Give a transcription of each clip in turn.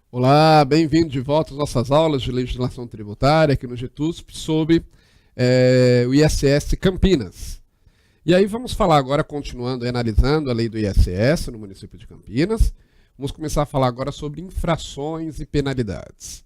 Olá, bem-vindo de volta às nossas aulas de legislação tributária aqui no GTUSP sobre o ISS Campinas. E aí vamos falar agora, continuando e analisando a lei do ISS no município de Campinas. Vamos começar a falar agora sobre infrações e penalidades.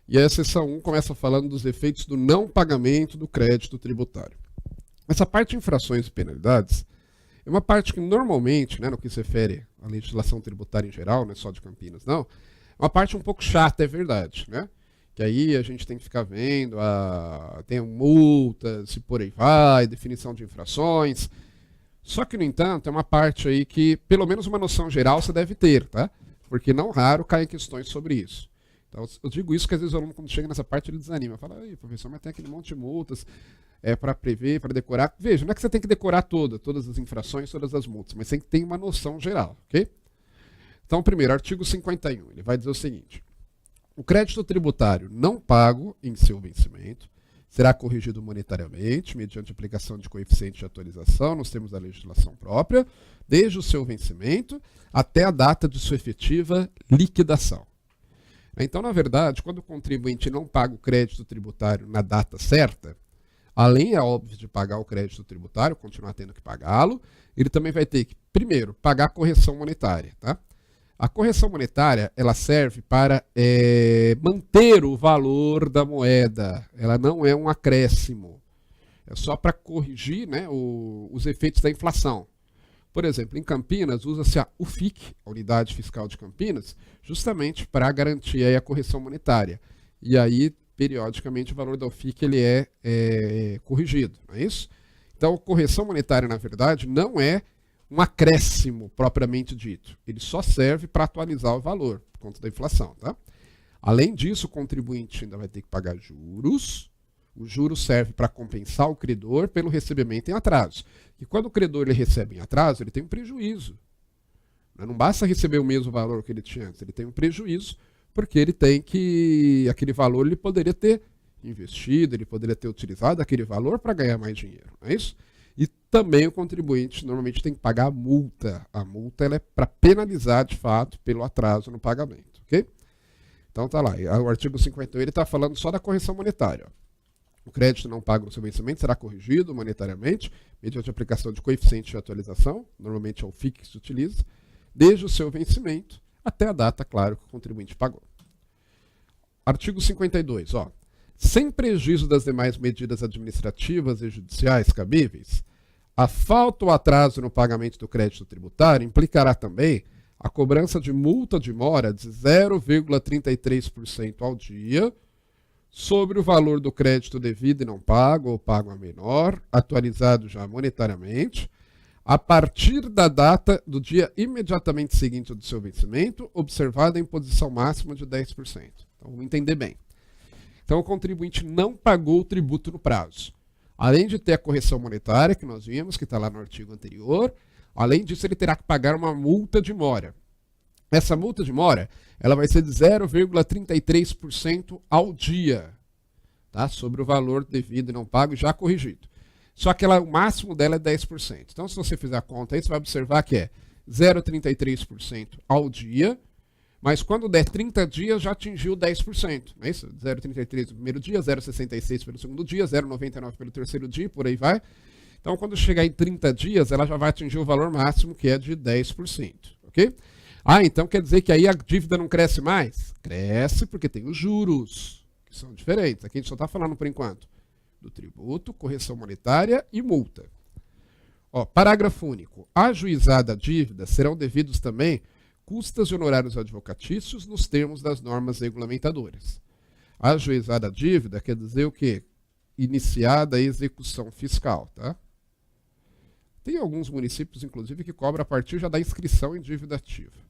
E a seção 1 começa falando dos efeitos do não pagamento do crédito tributário. Essa parte de infrações e penalidades é uma parte que normalmente, no que se refere à legislação tributária em geral, não é só de Campinas não, é uma parte um pouco chata, é verdade, né? Que aí a gente tem que ficar vendo, tem multas e por aí vai, definição de infrações. Só que, no entanto, é uma parte aí que, pelo menos uma noção geral, você deve ter, tá? Porque não raro caem questões sobre isso. Então, eu digo isso que às vezes o aluno, quando chega nessa parte, ele desanima. Fala, professor, mas tem aquele monte de multas para prever, para decorar. Veja, não é que você tem que decorar todas as infrações, todas as multas, mas tem que ter uma noção geral, ok? Então, primeiro, artigo 51, ele vai dizer o seguinte: o crédito tributário não pago em seu vencimento será corrigido monetariamente, mediante aplicação de coeficiente de atualização nos termos da legislação própria, desde o seu vencimento até a data de sua efetiva liquidação. Então, na verdade, quando o contribuinte não paga o crédito tributário na data certa, além, é óbvio, de pagar o crédito tributário, continuar tendo que pagá-lo, ele também vai ter que, primeiro, pagar a correção monetária, tá? A correção monetária, ela serve para manter o valor da moeda. Ela não é um acréscimo. É só para corrigir, os efeitos da inflação. Por exemplo, em Campinas, usa-se a UFIC, a Unidade Fiscal de Campinas, justamente para garantir aí a correção monetária. E aí, periodicamente, o valor da UFIC ele é corrigido, não é isso? Então, a correção monetária, na verdade, não é um acréscimo propriamente dito. Ele só serve para atualizar o valor, por conta da inflação. Tá? Além disso, o contribuinte ainda vai ter que pagar juros. O juro serve para compensar o credor pelo recebimento em atraso. E quando o credor ele recebe em atraso, ele tem um prejuízo. Não basta receber o mesmo valor que ele tinha antes, ele tem um prejuízo, porque ele tem que... aquele valor ele poderia ter investido, ele poderia ter utilizado aquele valor para ganhar mais dinheiro. Não é isso? E também o contribuinte normalmente tem que pagar a multa. A multa ela é para penalizar, de fato, pelo atraso no pagamento. Ok? Então tá lá. O artigo 51 ele está falando só da correção monetária. Ó. O crédito não pago no seu vencimento será corrigido monetariamente, mediante aplicação de coeficiente de atualização, normalmente é o FIC que se utiliza, desde o seu vencimento até a data, claro, que o contribuinte pagou. Artigo 52. Ó. Sem prejuízo das demais medidas administrativas e judiciais cabíveis, a falta ou atraso no pagamento do crédito tributário implicará também a cobrança de multa de mora de 0,33% ao dia sobre o valor do crédito devido e não pago ou pago a menor, atualizado já monetariamente, a partir da data do dia imediatamente seguinte ao do seu vencimento, observada a imposição máxima de 10%. Então, vamos entender bem. Então, o contribuinte não pagou o tributo no prazo. Além de ter a correção monetária, que nós vimos, que está lá no artigo anterior, além disso, ele terá que pagar uma multa de mora. Essa multa de mora, ela vai ser de 0,33% ao dia, tá? Sobre o valor devido e não pago já corrigido. Só que o máximo dela é 10%. Então, se você fizer a conta aí, você vai observar que é 0,33% ao dia, mas quando der 30 dias, já atingiu 10%. Não é isso? 0,33 no primeiro dia, 0,66 pelo segundo dia, 0,99 pelo terceiro dia, por aí vai. Então, quando chegar em 30 dias, ela já vai atingir o valor máximo, que é de 10%. Ok? Então quer dizer que aí a dívida não cresce mais? Cresce porque tem os juros, que são diferentes. Aqui a gente só está falando, por enquanto, do tributo, correção monetária e multa. Ó, parágrafo único. Ajuizada a dívida, serão devidos também custas e honorários advocatícios nos termos das normas regulamentadoras. Ajuizada a dívida quer dizer o quê? Iniciada a execução fiscal, tá? Tem alguns municípios, inclusive, que cobram a partir já da inscrição em dívida ativa.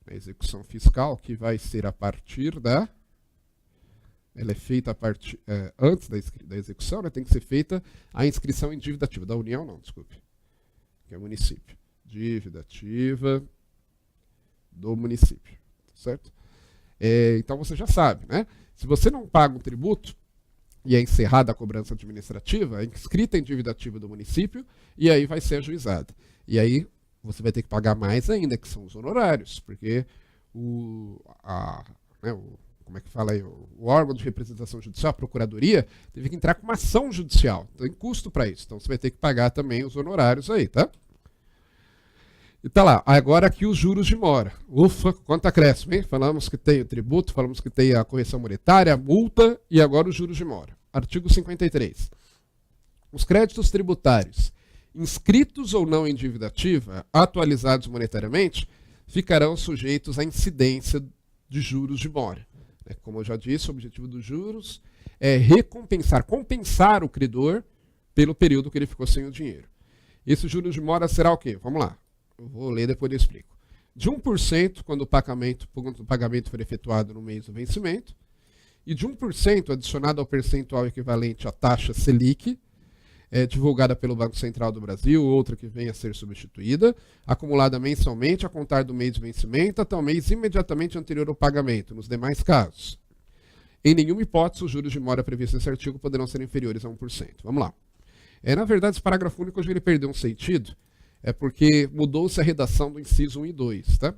A execução fiscal, que vai ser a partir da... Ela é feita a partir, antes da execução, tem que ser feita a inscrição em dívida ativa. Da União, não, desculpe. Que é o município. Dívida ativa do município, certo? Então você já sabe, né? Se você não paga um tributo e é encerrada a cobrança administrativa, é inscrita em dívida ativa do município e aí vai ser ajuizada. E aí você vai ter que pagar mais ainda, que são os honorários, porque como é que fala aí, o órgão de representação judicial, a procuradoria, teve que entrar com uma ação judicial. Tem custo para isso. Então você vai ter que pagar também os honorários aí, tá? E tá lá. Agora aqui os juros de mora. Ufa, quanto acréscimo, hein? Falamos que tem o tributo, falamos que tem a correção monetária, a multa e agora os juros de mora. Artigo 53. Os créditos tributários inscritos ou não em dívida ativa, atualizados monetariamente, ficarão sujeitos à incidência de juros de mora. Como eu já disse, o objetivo dos juros é compensar o credor pelo período que ele ficou sem o dinheiro. Esse juros de mora será o quê? Vamos lá. Eu vou ler, depois eu explico. De 1% quando o pagamento for efetuado no mês do vencimento, e de 1% adicionado ao percentual equivalente à taxa Selic, divulgada pelo Banco Central do Brasil, outra que venha a ser substituída, acumulada mensalmente a contar do mês de vencimento até o mês imediatamente anterior ao pagamento, nos demais casos. Em nenhuma hipótese, os juros de mora previstos nesse artigo poderão ser inferiores a 1%. Vamos lá. Na verdade, esse parágrafo único hoje ele perdeu um sentido, porque mudou-se a redação do inciso 1 e 2, tá?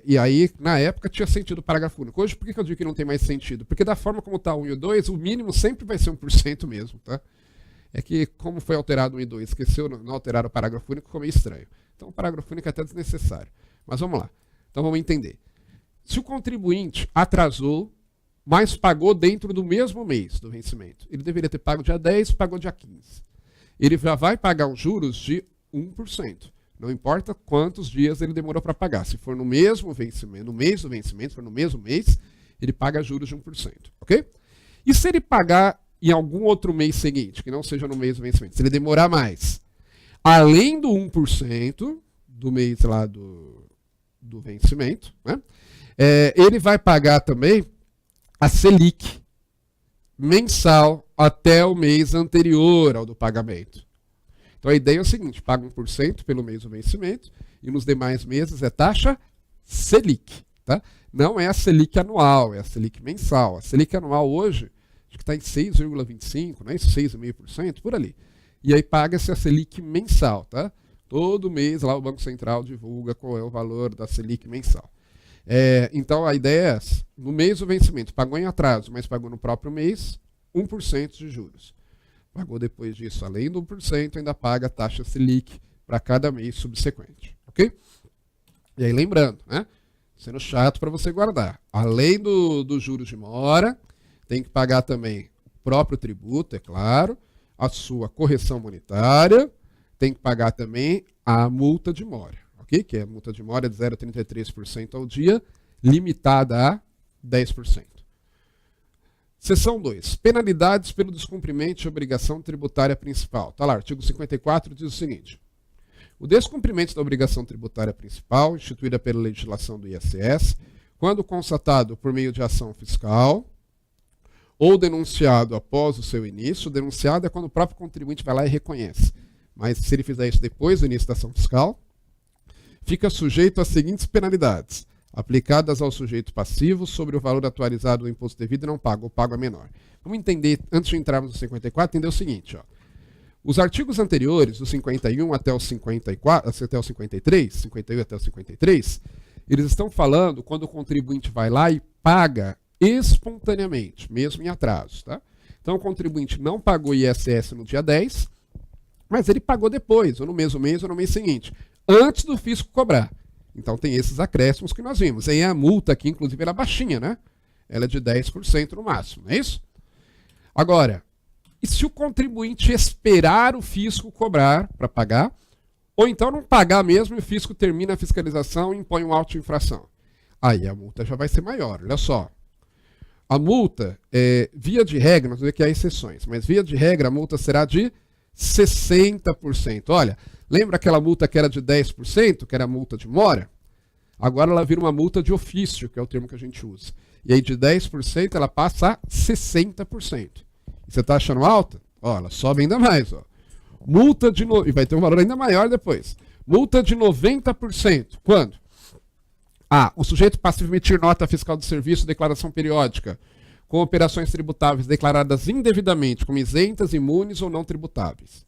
E aí, na época, tinha sentido o parágrafo único. Hoje, por que eu digo que não tem mais sentido? Porque da forma como está o 1 e o 2, o mínimo sempre vai ser 1% mesmo, tá? É que, como foi alterado o 1 e 2, esqueceu não alterar o parágrafo único, ficou meio estranho. Então, o parágrafo único é até desnecessário. Mas vamos lá. Então, vamos entender. Se o contribuinte atrasou, mas pagou dentro do mesmo mês do vencimento, ele deveria ter pago dia 10, pagou dia 15. Ele já vai pagar os juros de 1%. Não importa quantos dias ele demorou para pagar. Se for no mesmo vencimento, no mês do vencimento, se for no mesmo mês, ele paga juros de 1%. Ok? E se ele pagar em algum outro mês seguinte, que não seja no mês do vencimento, se ele demorar mais, além do 1% do mês lá do vencimento, né, ele vai pagar também a Selic mensal até o mês anterior ao do pagamento. Então a ideia é o seguinte, paga 1% pelo mês do vencimento e nos demais meses é taxa Selic. Tá? Não é a Selic anual, é a Selic mensal. A Selic anual hoje acho que está em 6,25%, né? 6,5%, por ali. E aí paga-se a Selic mensal, tá? Todo mês lá o Banco Central divulga qual é o valor da Selic mensal. Então a ideia é essa. No mês do vencimento, pagou em atraso, mas pagou no próprio mês, 1% de juros. Pagou depois disso, além do 1%, ainda paga a taxa Selic para cada mês subsequente. Ok? E aí lembrando, né? Sendo chato para você guardar. Além dos juros de mora, tem que pagar também o próprio tributo, é claro, a sua correção monetária, tem que pagar também a multa de mora, ok? Que a multa de mora é de 0,33% ao dia, limitada a 10%. Seção 2. Penalidades pelo descumprimento de obrigação tributária principal. Está lá, artigo 54 diz o seguinte. O descumprimento da obrigação tributária principal, instituída pela legislação do ISS, quando constatado por meio de ação fiscal, ou denunciado após o seu início, denunciado é quando o próprio contribuinte vai lá e reconhece. Mas se ele fizer isso depois do início da ação fiscal, fica sujeito às seguintes penalidades, aplicadas ao sujeito passivo sobre o valor atualizado do imposto devido e não paga, ou paga menor. Vamos entender, antes de entrarmos no 54, entender o seguinte. Ó. Os artigos anteriores, do 51 até o 54, até o 53, 51 até o 53, eles estão falando quando o contribuinte vai lá e paga espontaneamente, mesmo em atraso. Tá? Então o contribuinte não pagou ISS no dia 10, mas ele pagou depois, ou no mesmo mês ou no mês seguinte, antes do fisco cobrar. Então tem esses acréscimos que nós vimos. Aí a multa aqui, inclusive, ela é baixinha, né? Ela é de 10% no máximo, não é isso? Agora, e se o contribuinte esperar o fisco cobrar para pagar, ou então não pagar mesmo e o fisco termina a fiscalização e impõe um auto de infração? Aí a multa já vai ser maior, olha só. A multa, via de regra, nós vamos ver que há exceções, mas via de regra a multa será de 60%. Olha, lembra aquela multa que era de 10%, que era a multa de mora? Agora ela vira uma multa de ofício, que é o termo que a gente usa. E aí de 10% ela passa a 60%. E você está achando alta? Ó, ela sobe ainda mais. Ó. Multa de e vai ter um valor ainda maior depois. Multa de 90%. Quando? O sujeito passivo emitir nota fiscal de serviço, declaração periódica, com operações tributáveis declaradas indevidamente como isentas, imunes ou não tributáveis.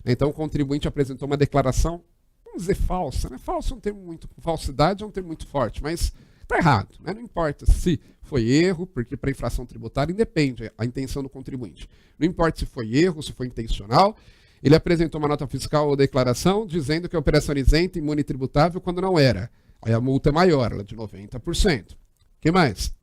Então o contribuinte apresentou uma declaração, vamos dizer falsa, né? Falso é um termo muito, falsidade é um termo muito forte, mas está errado, né? Não importa se foi erro, porque para infração tributária independe a intenção do contribuinte. Não importa se foi erro, se foi intencional, ele apresentou uma nota fiscal ou declaração dizendo que a operação era isenta e imune tributável quando não era. Aí a multa é maior, ela é de 90%. O que mais?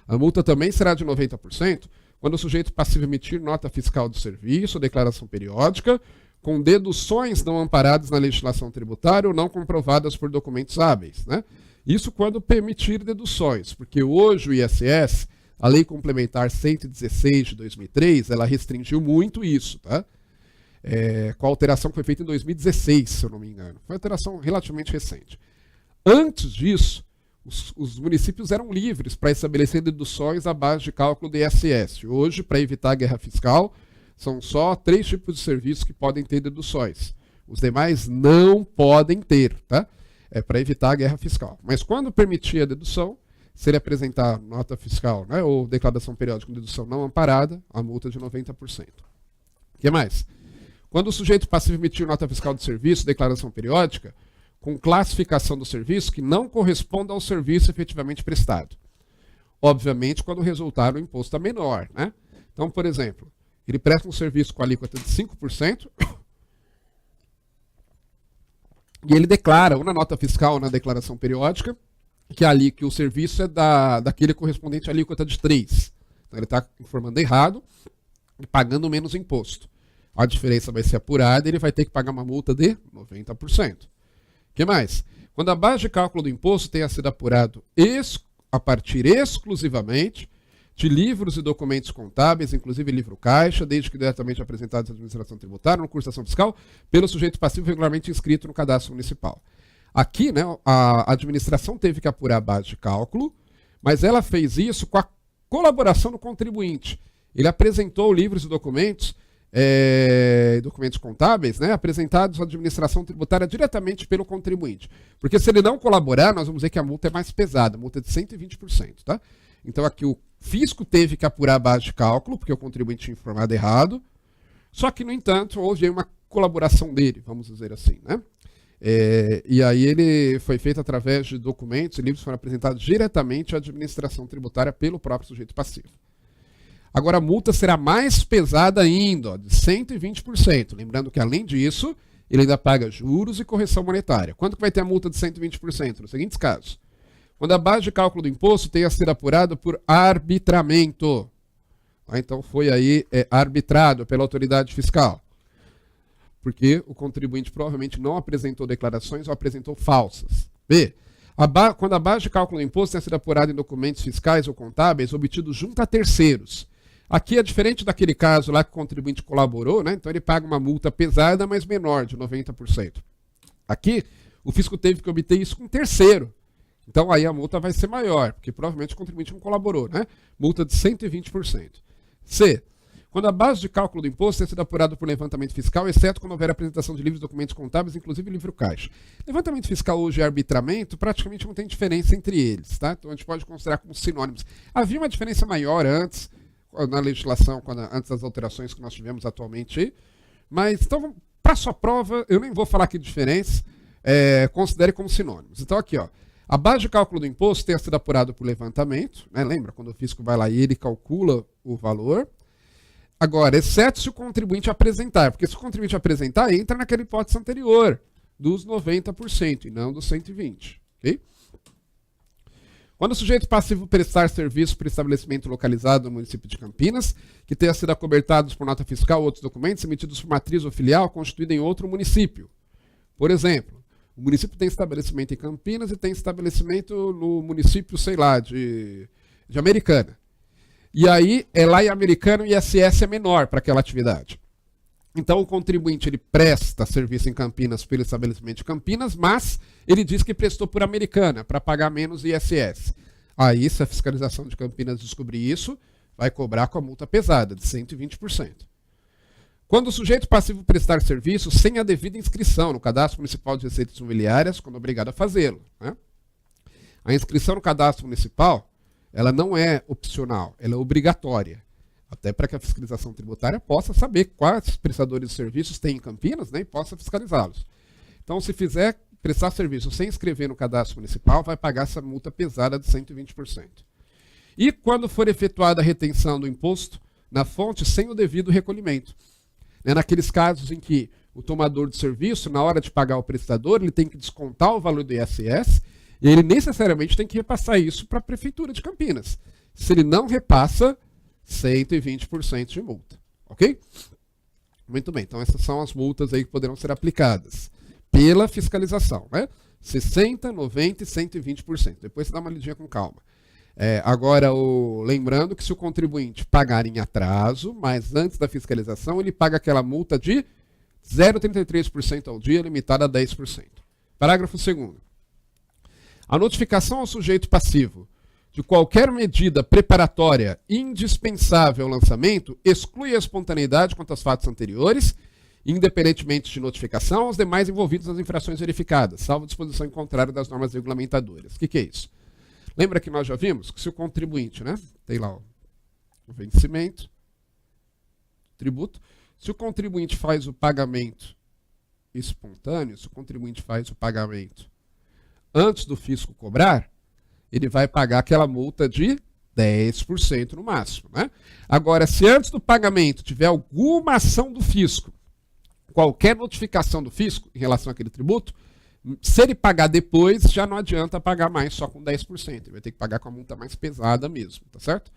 A multa também será de 90% quando o sujeito passivo emitir nota fiscal de serviço ou declaração periódica com deduções não amparadas na legislação tributária ou não comprovadas por documentos hábeis, né? Isso quando permitir deduções, porque hoje o ISS, a Lei Complementar 116 de 2003, ela restringiu muito isso, tá? Com a alteração que foi feita em 2016, se eu não me engano. Foi uma alteração relativamente recente. Antes disso, os municípios eram livres para estabelecer deduções à base de cálculo do ISS. Hoje, para evitar a guerra fiscal, são só 3 tipos de serviços que podem ter deduções. Os demais não podem ter, tá? É para evitar a guerra fiscal. Mas quando permitir a dedução, se ele apresentar nota fiscal, né, ou declaração periódica com dedução não amparada, a multa é de 90%. O que mais? Quando o sujeito passivo emitir nota fiscal de serviço, declaração periódica, com classificação do serviço que não corresponda ao serviço efetivamente prestado. Obviamente, quando resultar o imposto é menor, né? Então, por exemplo, ele presta um serviço com alíquota de 5%, e ele declara, ou na nota fiscal ou na declaração periódica, que o serviço é daquele correspondente à alíquota de 3%. Então ele está informando errado e pagando menos imposto. A diferença vai ser apurada e ele vai ter que pagar uma multa de 90%. O que mais? Quando a base de cálculo do imposto tenha sido apurado a partir exclusivamente de livros e documentos contábeis, inclusive livro caixa, desde que diretamente apresentados à administração tributária, no curso de ação fiscal, pelo sujeito passivo regularmente inscrito no cadastro municipal. Aqui, né, a administração teve que apurar a base de cálculo, mas ela fez isso com a colaboração do contribuinte. Ele apresentou livros e documentos contábeis, né, apresentados à administração tributária diretamente pelo contribuinte. Porque se ele não colaborar, nós vamos ver que a multa é mais pesada, a multa é de 120%. Tá? Então aqui o fisco teve que apurar a base de cálculo, porque o contribuinte tinha informado errado, só que, no entanto, houve uma colaboração dele, vamos dizer assim, né? E aí ele foi feito através de documentos e livros que foram apresentados diretamente à administração tributária pelo próprio sujeito passivo. Agora a multa será mais pesada ainda, ó, de 120%. Lembrando que, além disso, ele ainda paga juros e correção monetária. Quanto que vai ter a multa de 120%? Nos seguintes casos. Quando a base de cálculo do imposto tenha sido apurada por arbitramento. Então foi aí arbitrado pela autoridade fiscal. Porque o contribuinte provavelmente não apresentou declarações ou apresentou falsas. B. Quando a base de cálculo do imposto tenha sido apurada em documentos fiscais ou contábeis obtidos junto a terceiros. Aqui é diferente daquele caso lá que o contribuinte colaborou, né? Então ele paga uma multa pesada, mas menor, de 90%. Aqui, o fisco teve que obter isso com um terceiro. Então aí a multa vai ser maior, porque provavelmente o contribuinte não colaborou, né? Multa de 120%. C. Quando a base de cálculo do imposto tenha sido apurada por levantamento fiscal, exceto quando houver apresentação de livros e documentos contábeis, inclusive livro caixa. Levantamento fiscal hoje e arbitramento praticamente não tem diferença entre eles, tá? Então a gente pode considerar como sinônimos. Havia uma diferença maior antes, na legislação, antes das alterações que nós tivemos atualmente aí, mas então, para sua prova, eu nem vou falar aqui de diferença, considere como sinônimos. Então aqui, ó. A base de cálculo do imposto tenha sido apurada por levantamento, né? Lembra quando o fisco vai lá e ele calcula o valor. Agora, exceto se o contribuinte apresentar, porque se o contribuinte apresentar, entra naquela hipótese anterior, dos 90% e não dos 120%. Okay? Quando o sujeito passivo prestar serviço para estabelecimento localizado no município de Campinas, que tenha sido acobertados por nota fiscal ou outros documentos emitidos por matriz ou filial constituída em outro município. Por exemplo, o município tem estabelecimento em Campinas e tem estabelecimento no município, sei lá, de Americana. E aí, lá em Americana, o ISS é menor para aquela atividade. Então, o contribuinte ele presta serviço em Campinas pelo estabelecimento de Campinas, mas ele diz que prestou por Americana, para pagar menos ISS. Aí, se a fiscalização de Campinas descobrir isso, vai cobrar com a multa pesada, de 120%. Quando o sujeito passivo prestar serviço sem a devida inscrição no Cadastro Municipal de Receitas Imobiliárias, quando obrigado a fazê-lo, né? A inscrição no Cadastro Municipal, ela não é opcional, ela é obrigatória. Até para que a fiscalização tributária possa saber quais prestadores de serviços tem em Campinas, né, e possa fiscalizá-los. Então, se fizer prestar serviço sem inscrever no cadastro municipal, vai pagar essa multa pesada de 120%. E quando for efetuada a retenção do imposto na fonte sem o devido recolhimento. Naqueles casos em que o tomador de serviço, na hora de pagar o prestador, ele tem que descontar o valor do ISS e ele necessariamente tem que repassar isso para a Prefeitura de Campinas. Se ele não repassa, 120% de multa. Ok? Muito bem, então essas são as multas aí que poderão ser aplicadas pela fiscalização, né? 60%, 90% e 120%. Depois você dá uma lidinha com calma. Agora, lembrando que se o contribuinte pagar em atraso, mas antes da fiscalização, ele paga aquela multa de 0,33% ao dia, limitada a 10%. Parágrafo 2º. A notificação ao sujeito passivo de qualquer medida preparatória indispensável ao lançamento exclui a espontaneidade quanto aos fatos anteriores, independentemente de notificação aos demais envolvidos nas infrações verificadas, salvo disposição em contrário das normas regulamentadoras. O que é isso? Lembra que nós já vimos que se o contribuinte, né, tem lá o vencimento, tributo, se o contribuinte faz o pagamento espontâneo, se o contribuinte faz o pagamento antes do fisco cobrar, ele vai pagar aquela multa de 10% no máximo, né? Agora, se antes do pagamento tiver alguma ação do fisco, qualquer notificação do fisco em relação àquele tributo, se ele pagar depois, já não adianta pagar mais só com 10%. Ele vai ter que pagar com a multa mais pesada mesmo, tá certo?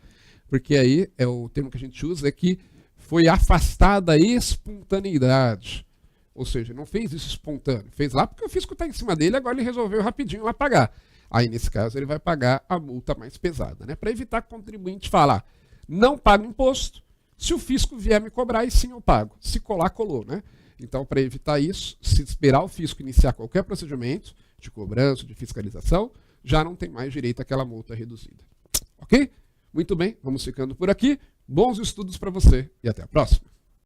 Porque aí, o termo que a gente usa é que foi afastada a espontaneidade. Ou seja, não fez isso espontâneo. Fez lá porque o fisco está em cima dele, agora ele resolveu rapidinho lá pagar. Aí, nesse caso, ele vai pagar a multa mais pesada, né? Para evitar que o contribuinte falar, não pago imposto, se o fisco vier me cobrar, aí sim eu pago. Se colar, colou, né? Então, para evitar isso, se esperar o fisco iniciar qualquer procedimento de cobrança, de fiscalização, já não tem mais direito àquela multa reduzida. Ok? Muito bem, vamos ficando por aqui. Bons estudos para você e até a próxima.